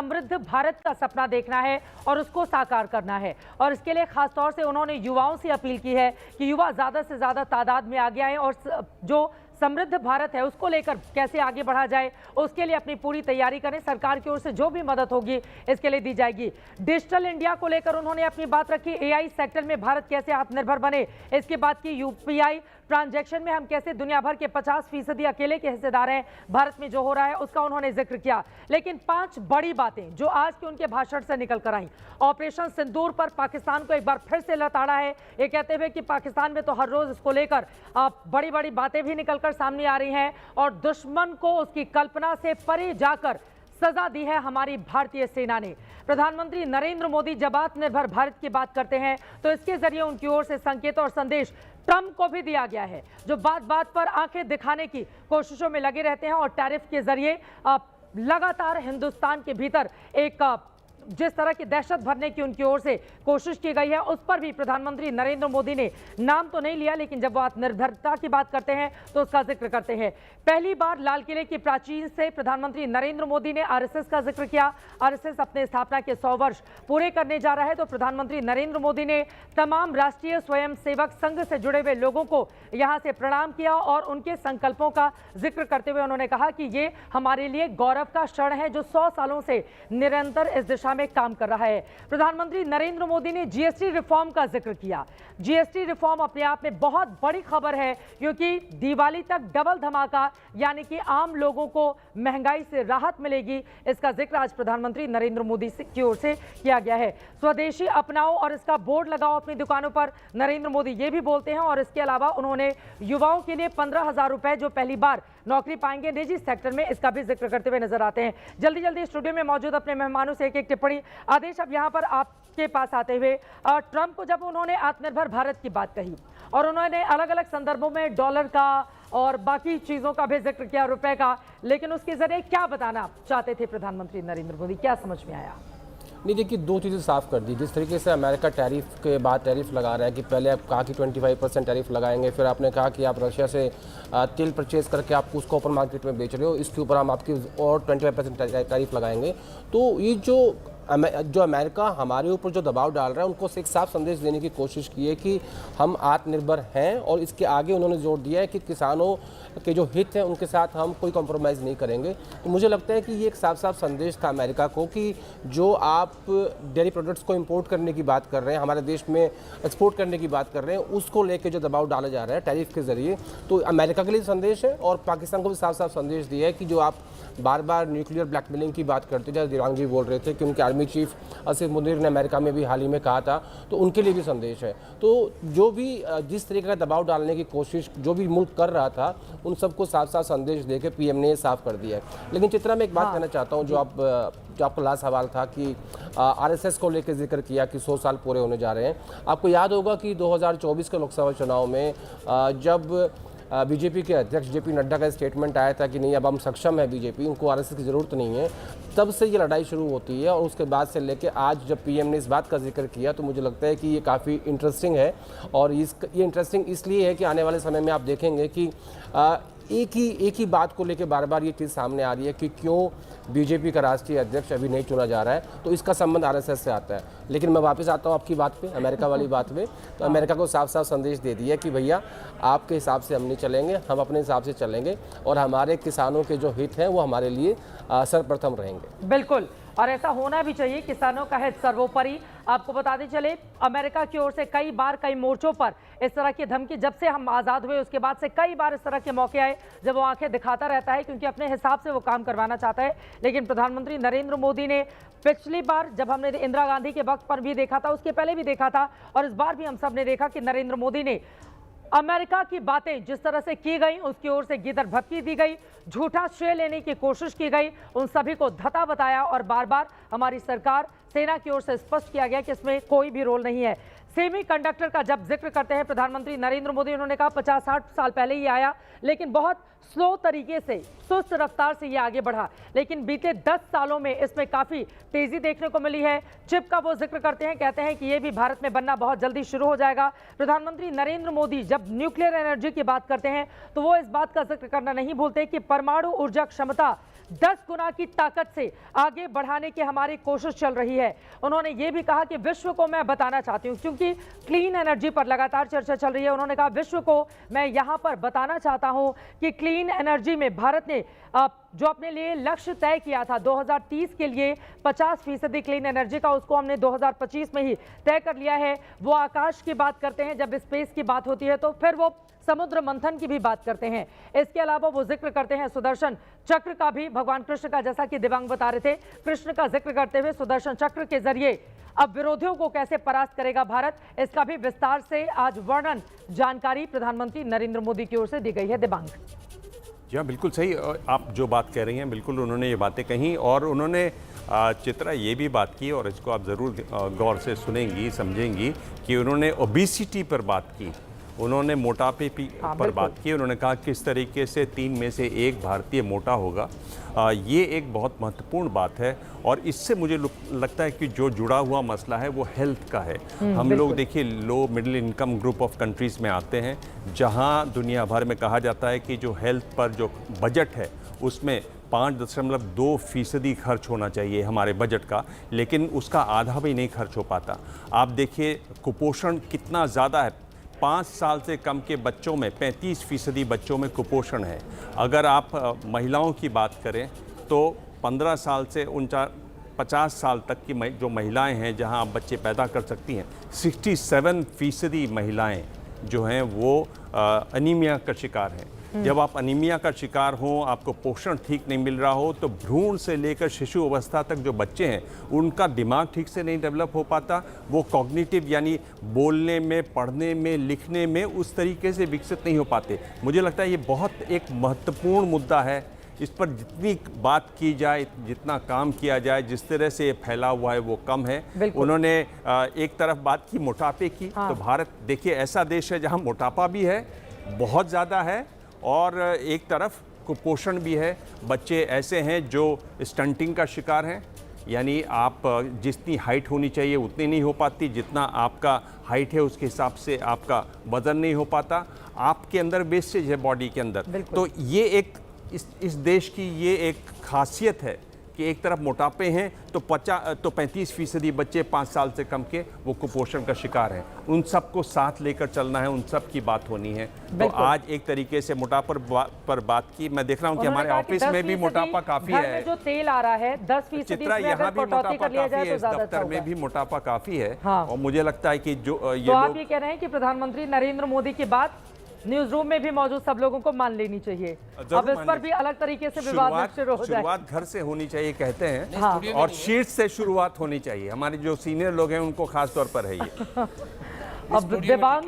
समृद्ध भारत का सपना देखना है और उसको साकार करना है। और इसके लिए खासतौर से उन्होंने युवाओं से अपील की है कि युवा ज़्यादा से ज़्यादा तादाद में आगे आए और जो समृद्ध भारत है उसको लेकर कैसे आगे बढ़ा जाए उसके लिए अपनी पूरी तैयारी करें। सरकार की ओर से जो भी मदद होगी इसके लिए दी जाएगी। डिजिटल इंडिया को लेकर उन्होंने अपनी बात रखी। एआई सेक्टर में भारत कैसे आत्मनिर्भर बने, इसके बाद की यूपीआई ट्रांजैक्शन में हम कैसे दुनिया भर के 50% अकेले के हिस्सेदार हैं, भारत में जो हो रहा है उसका उन्होंने जिक्र किया। लेकिन 5 बड़ी बातें जो आज के उनके भाषण से निकल कर आई। ऑपरेशन सिंदूर पर पाकिस्तान को एक बार फिर से लताड़ा है, ये कहते हुए कि पाकिस्तान में तो हर रोज इसको लेकर बड़ी बड़ी बातें भी निकलकर सामने आ रही हैं और दुश्मन को उसकी कल्पना से परे जाकर सजा दी है हमारी भारतीय सेना ने। प्रधानमंत्री नरेंद्र मोदी जब आत्मनिर्भर भारत की बात करते हैं तो इसके जरिए उनकी ओर से संकेत और संदेश ट्रंप को भी दिया गया है, जो बात बात पर आंखें दिखाने की कोशिशों में लगे रहते हैं और टैरिफ के जरिए लगातार हिंदुस्तान के भीतर एक जिस तरह की दहशत भरने की उनकी ओर से कोशिश की गई है उस पर भी प्रधानमंत्री नरेंद्र मोदी ने नाम तो नहीं लिया, लेकिन जब वो आत्मनिर्भरता की बात करते हैं तो उसका जिक्र करते हैं। पहली बार लाल किले की प्राचीर से प्रधानमंत्री नरेंद्र मोदी ने आरएसएस का जिक्र किया। आरएसएस अपने स्थापना के 100 वर्ष पूरे करने जा रहा है, तो प्रधानमंत्री नरेंद्र मोदी ने तमाम राष्ट्रीय स्वयंसेवक संघ से जुड़े हुए लोगों को यहां से प्रणाम किया और उनके संकल्पों का जिक्र करते हुए उन्होंने कहा कि ये हमारे लिए गौरव का क्षण है जो 100 सालों से निरंतर इस दिशा में काम कर रहा है। प्रधानमंत्री नरेंद्र मोदी ने जीएसटी रिफॉर्म का जिक्र किया। जीएसटी रिफॉर्म अपने आप में बहुत बड़ी खबर है क्योंकि दिवाली तक डबल धमाका, यानी कि आम लोगों को महंगाई से राहत मिलेगी, इसका जिक्र आज प्रधानमंत्री नरेंद्र मोदी की ओर से किया गया है। स्वदेशी अपनाओ और इसका बोर्ड लगाओ अपनी दुकानों पर, नरेंद्र मोदी ये भी बोलते हैं। और इसके अलावा उन्होंने युवाओं के लिए 15,000 रुपए जो पहली बार नौकरी पाएंगे निजी सेक्टर में, इसका भी जिक्र करते हुए नजर आते हैं। जल्दी जल्दी स्टूडियो में मौजूद अपने मेहमानों से एक एक टिप्पणी। आदेश, अब यहाँ पर आपके पास आते हुए ट्रंप को जब उन्होंने आत्मनिर्भर भारत की बात कही और उन्होंने अलग अलग संदर्भों में डॉलर का और बाकी चीजों का भी जिक्र किया, रुपए का, लेकिन उसके जरिए क्या बताना चाहते थे प्रधानमंत्री नरेंद्र मोदी, क्या समझ में आया? नहीं, देखिए, 2 चीज़ें साफ कर दी। जिस तरीके से अमेरिका टैरिफ के बाद टैरिफ लगा रहा है कि पहले आप कहा कि 25% टैरिफ लगाएंगे, फिर आपने कहा कि आप रशिया से तेल परचेज करके आप उसको ओपन मार्केट में बेच रहे हो, इसके ऊपर हम आपकी और 25% टैरिफ लगाएंगे। तो ये जो अमेरिका हमारे ऊपर जो दबाव डाल रहा है उनको एक साफ संदेश देने की कोशिश की है कि हम आत्मनिर्भर हैं। और इसके आगे उन्होंने जोर दिया है कि किसानों के जो हित हैं उनके साथ हम कोई कॉम्प्रोमाइज़ नहीं करेंगे। तो मुझे लगता है कि ये एक साफ साफ संदेश था अमेरिका को कि जो आप डेयरी प्रोडक्ट्स को इंपोर्ट करने की बात कर रहे हैं, हमारे देश में एक्सपोर्ट करने की बात कर रहे हैं, उसको लेके जो दबाव डाला जा रहा है टैरिफ के जरिए, तो अमेरिका के लिए संदेश है और पाकिस्तान को भी साफ साफ संदेश दिया है कि जो आप बार बार न्यूक्लियर ब्लैकमेलिंग की बात करते, जैसे दिवांग जी बोल रहे थे कि उनके आर्मी चीफ आसिफ मुनीर ने अमेरिका में भी हाल ही में कहा था, तो उनके लिए भी संदेश है। तो जो भी जिस तरीके का दबाव डालने की कोशिश जो भी मुल्क कर रहा था उन सबको साफ साफ संदेश देके पीएम ने साफ कर दिया है। लेकिन चित्रा, मैं एक बात कहना चाहता हूँ, जो आपका लास्ट सवाल था कि आरएसएस को लेकर जिक्र किया कि 100 साल पूरे होने जा रहे हैं। आपको याद होगा कि 2024 के लोकसभा चुनाव में जब बीजेपी के अध्यक्ष जेपी नड्डा का स्टेटमेंट आया था कि नहीं, अब हम सक्षम है बीजेपी, उनको आरएसएस की ज़रूरत नहीं है, तब से ये लड़ाई शुरू होती है। और उसके बाद से लेके आज जब पीएम ने इस बात का जिक्र किया तो मुझे लगता है कि ये काफ़ी इंटरेस्टिंग है। और ये इंटरेस्टिंग इसलिए है कि आने वाले समय में आप देखेंगे कि एक ही बात को लेकर बार बार ये चीज़ सामने आ रही है कि क्यों बीजेपी का राष्ट्रीय अध्यक्ष अभी नहीं चुना जा रहा है, तो इसका संबंध आरएसएस से आता है। लेकिन मैं वापस आता हूँ आपकी बात पे, अमेरिका वाली बात पे। तो अमेरिका को साफ साफ संदेश दे दिया कि भैया आपके हिसाब से हम नहीं चलेंगे, हम अपने हिसाब से चलेंगे और हमारे किसानों के जो हित हैं वो हमारे लिए सर्वप्रथम रहेंगे। बिल्कुल, और ऐसा होना भी चाहिए, किसानों का हित सर्वोपरि। आपको बताते चले, अमेरिका की ओर से कई बार कई मोर्चों पर इस तरह की धमकी, जब से हम आज़ाद हुए उसके बाद से कई बार इस तरह के मौके आए जब वो आंखें दिखाता रहता है क्योंकि अपने हिसाब से वो काम करवाना चाहता है। लेकिन प्रधानमंत्री नरेंद्र मोदी ने पिछली बार जब हमने इंदिरा गांधी के वक्त पर भी देखा था, उसके पहले भी देखा था और इस बार भी हम सब ने देखा कि नरेंद्र मोदी ने अमेरिका की बातें जिस तरह से की गई, उसकी ओर से गिदर भक्की दी गई, झूठा श्रेय लेने की कोशिश की गई, उन सभी को धता बताया और बार बार हमारी सरकार, सेना की ओर से स्पष्ट किया गया कि इसमें कोई भी रोल नहीं है। सेमीकंडक्टर का जब जिक्र करते हैं प्रधानमंत्री नरेंद्र मोदी, उन्होंने कहा 50-60 साल पहले ये आया, लेकिन बहुत स्लो तरीके से, सुस्त रफ्तार से ये आगे बढ़ा, लेकिन बीते 10 सालों में इसमें काफी तेजी देखने को मिली है। चिप का वो जिक्र करते हैं, कहते हैं कि ये भी भारत में बनना बहुत जल्दी शुरू हो जाएगा। प्रधानमंत्री नरेंद्र मोदी जब न्यूक्लियर एनर्जी की बात करते हैं तो वो इस बात का जिक्र करना नहीं भूलते कि परमाणु ऊर्जा क्षमता 10 गुना की ताकत से आगे बढ़ाने की हमारी कोशिश चल रही है। उन्होंने ये भी कहा कि विश्व को मैं बताना चाहती हूँ, क्योंकि क्लीन एनर्जी पर लगातार चर्चा चल रही है, उन्होंने कहा विश्व को मैं यहाँ पर बताना चाहता हूँ कि क्लीन एनर्जी में भारत ने जो अपने लिए लक्ष्य तय किया था 2030 के लिए 50% क्लीन एनर्जी का, उसको हमने 2025 में ही तय कर लिया है। वो आकाश की बात करते हैं, जब स्पेस की बात होती है तो फिर वो समुद्र मंथन की भी बात करते हैं। इसके अलावा वो जिक्र करते हैं सुदर्शन चक्र का भी, भगवान कृष्ण का, जैसा कि दिव्यांग बता रहे थे, कृष्ण का जिक्र करते हुए सुदर्शन चक्र के जरिए अब विरोधियों को कैसे परास्त करेगा भारत, इसका भी विस्तार से आज वर्णन, जानकारी प्रधानमंत्री नरेंद्र मोदी की ओर से दी गई है। दिव्यांग जी हाँ, बिल्कुल सही आप जो बात कह रही हैं, बिल्कुल उन्होंने ये बातें कही और उन्होंने चित्रा ये भी बात की और इसको आप ज़रूर गौर से सुनेंगी, समझेंगी कि उन्होंने ओबेसिटी पर बात की, उन्होंने मोटापे पर बात की। उन्होंने कहा किस तरीके से 3 में से 1 भारतीय मोटा होगा। ये एक बहुत महत्वपूर्ण बात है और इससे मुझे लगता है कि जो जुड़ा हुआ मसला है वो हेल्थ का है। हम लोग देखिए low middle income group of countries में आते हैं, जहां दुनिया भर में कहा जाता है कि जो हेल्थ पर जो बजट है उसमें 5.2% खर्च होना चाहिए हमारे बजट का, लेकिन उसका आधा भी नहीं खर्च हो पाता। आप देखिए कुपोषण कितना ज़्यादा है, 5 साल से कम के बच्चों में 35% बच्चों में कुपोषण है। अगर आप महिलाओं की बात करें तो 15 साल से 50 साल तक की जो महिलाएं हैं जहां आप बच्चे पैदा कर सकती हैं, 67% महिलाएं जो हैं वो अनीमिया का शिकार हैं। जब आप अनीमिया का शिकार हो, आपको पोषण ठीक नहीं मिल रहा हो, तो भ्रूण से लेकर शिशु अवस्था तक जो बच्चे हैं उनका दिमाग ठीक से नहीं डेवलप हो पाता, वो कॉग्निटिव यानी बोलने में, पढ़ने में, लिखने में उस तरीके से विकसित नहीं हो पाते। मुझे लगता है ये बहुत एक महत्वपूर्ण मुद्दा है, इस पर जितनी बात की जाए, जितना काम किया जाए, जिस तरह से ये फैला हुआ है वो कम है। उन्होंने एक तरफ बात की मोटापे की, तो भारत देखिए ऐसा देश है जहाँ मोटापा भी है, बहुत ज़्यादा है, और एक तरफ कुपोषण भी है। बच्चे ऐसे हैं जो स्टंटिंग का शिकार हैं, यानी आप जितनी हाइट होनी चाहिए उतनी नहीं हो पाती, जितना आपका हाइट है उसके हिसाब से आपका वजन नहीं हो पाता, आपके अंदर वेस्टेज है बॉडी के अंदर। तो ये एक इस देश की ये एक खासियत है कि एक तरफ मोटापे हैं तो 35% बच्चे 5 साल से कम के वो कुपोषण का शिकार हैं। उन सबको साथ लेकर चलना है, उन सब की बात होनी है। तो आज एक तरीके से मोटापा पर बात की। मैं देख रहा हूँ कि हमारे ऑफिस में भी मोटापा काफी है, जो तेल आ रहा है 10% चित्रा यहाँ भी मोटापा काफी है, दफ्तर में भी मोटापा काफी है। और मुझे लगता है कि जो ये आप ये कह रहे हैं कि प्रधानमंत्री नरेंद्र मोदी की बात न्यूज रूम में भी मौजूद सब लोगों को मान लेनी चाहिए। अब इस पर भी अलग तरीके से विवाद शुरू हो जाए। शुरुआत घर से होनी चाहिए कहते हैं, और शीर्ष से शुरुआत होनी चाहिए। हमारे जो सीनियर लोग हैं उनको खास तौर पर है ये। अब दिव्यांग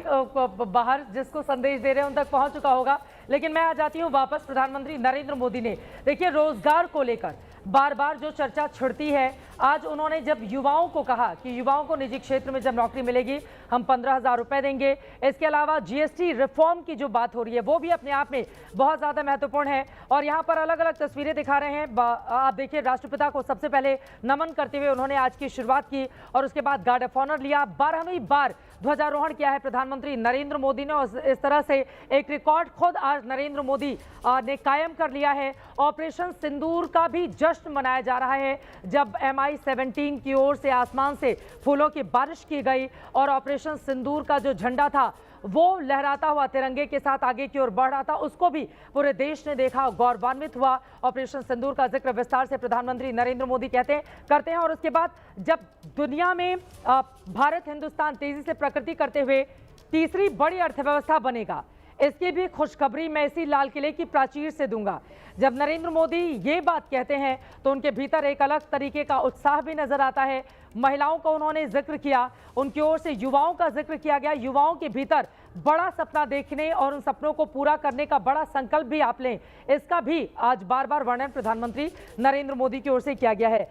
बाहर जिसको संदेश दे रहे हैं उन तक पहुंच चुका होगा, लेकिन मैं आ जाती हूं वापस। प्रधानमंत्री नरेंद्र मोदी ने देखिए रोजगार को लेकर बार बार जो चर्चा छिड़ती है, आज उन्होंने जब युवाओं को कहा कि युवाओं को निजी क्षेत्र में जब नौकरी मिलेगी हम 15,000 रुपए देंगे। इसके अलावा जीएसटी रिफॉर्म की जो बात हो रही है वो भी अपने आप में बहुत ज़्यादा महत्वपूर्ण है। और यहाँ पर अलग अलग तस्वीरें दिखा रहे हैं। आप देखिए राष्ट्रपिता को सबसे पहले नमन करते हुए उन्होंने आज की शुरुआत की और उसके बाद गार्ड ऑफ ऑनर लिया। 12वीं बार ध्वजारोहण किया है प्रधानमंत्री नरेंद्र मोदी ने, और इस तरह से एक रिकॉर्ड खुद आज नरेंद्र मोदी ने कायम कर लिया है। ऑपरेशन सिंदूर का भी जश्न मनाया जा रहा है, जब MI-17 की ओर से आसमान से फूलों की बारिश की गई और ऑपरेशन सिंदूर का जो झंडा था वो लहराता हुआ तिरंगे के साथ आगे की ओर बढ़ रहा था, उसको भी पूरे देश ने देखा, गौरवान्वित हुआ। ऑपरेशन सिंदूर का जिक्र विस्तार से प्रधानमंत्री नरेंद्र मोदी करते हैं। और उसके बाद जब दुनिया में भारत हिंदुस्तान तेजी से प्रगति करते हुए तीसरी बड़ी अर्थव्यवस्था बनेगा, इसकी भी खुशखबरी मैं इसी लाल किले की प्राचीर से दूंगा। जब नरेंद्र मोदी ये बात कहते हैं तो उनके भीतर एक अलग तरीके का उत्साह भी नजर आता है। महिलाओं का उन्होंने जिक्र किया, उनकी ओर से युवाओं का जिक्र किया गया। युवाओं के भीतर बड़ा सपना देखने और उन सपनों को पूरा करने का बड़ा संकल्प भी आप लें, इसका भी आज बार बार वर्णन प्रधानमंत्री नरेंद्र मोदी की ओर से किया गया है।